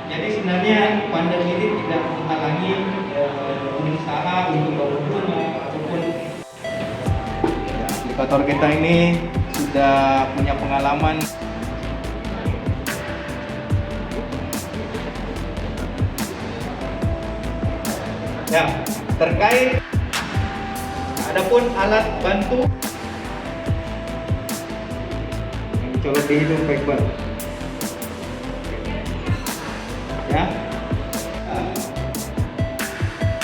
Jadi sebenarnya pandemi ini tidak menghalangi usaha untuk bangun rumah ataupun aplikator kita ini sudah punya pengalaman. Ya, terkait adapun alat bantu yang colok di hidung baik-baik. Ya.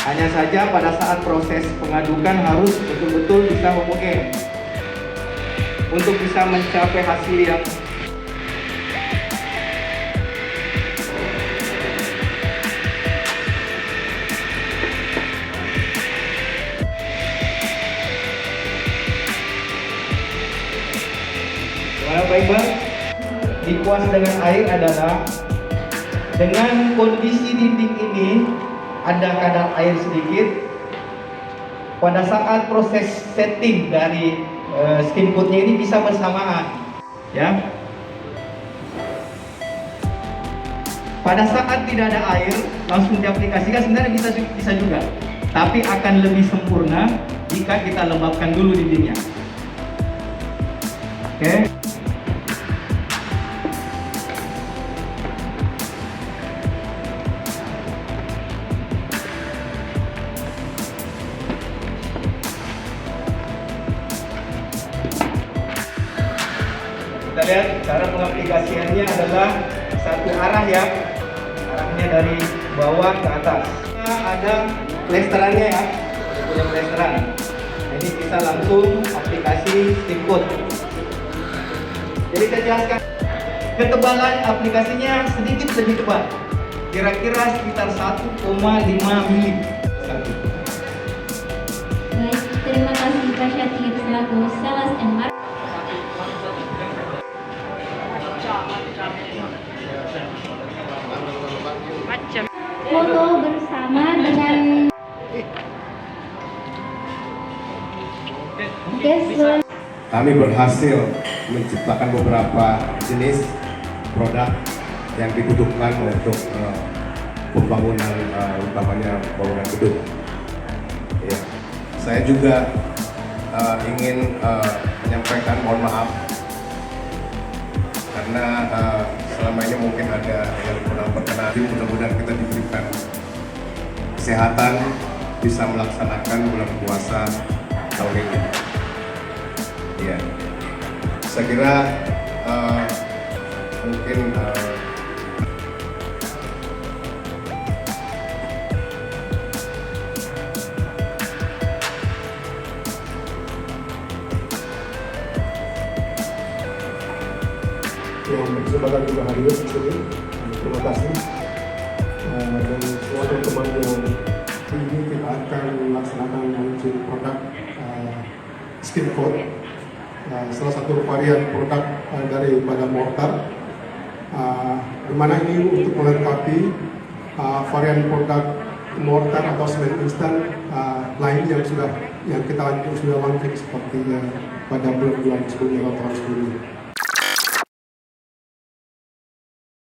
Hanya saja pada saat proses pengadukan harus betul-betul bisa homogen untuk bisa mencapai hasil yang baik-baik. Dikuas dengan air adalah dengan kondisi dinding ini ada kadar air sedikit. Pada saat proses setting dari skin coatnya ini bisa bersamaan, ya. Pada saat tidak ada air langsung diaplikasikan sebenarnya bisa juga, tapi akan lebih sempurna jika kita lembabkan dulu dindingnya. Oke. Kita lihat cara pengaplikasiannya adalah satu arah ya, arahnya dari bawah ke atas. Ada plesterannya ya, punya plesteran. Jadi bisa langsung aplikasi skin coat. Jadi saya jelaskan, ketebalan aplikasinya sedikit lebih tebal, kira-kira sekitar 1,5 mili. Baik, terima kasih Pak Syakir selaku Sales and Marketing. Foto bersama dengan kami berhasil menciptakan beberapa jenis produk yang dibutuhkan untuk pembangunan utamanya bangunan gedung. Ya. Saya juga ingin menyampaikan mohon maaf karena selama ini mungkin ada yang kurang berkenan. Mudah-mudahan kita diberikan kesehatan bisa melaksanakan bulan puasa tahun ini. Ya, saya kira mungkin yang berkesempatan juga hadir di sini. Terima kasih dan semua teman-teman yang ini kita akan melaksanakan launching produk skin coat, salah satu varian produk daripada mortar, di mana ini untuk melengkapi varian produk mortar atau semen instan lain yang kita sudah launching seperti pada bulan-bulan sebelumnya atau tahun sebelumnya.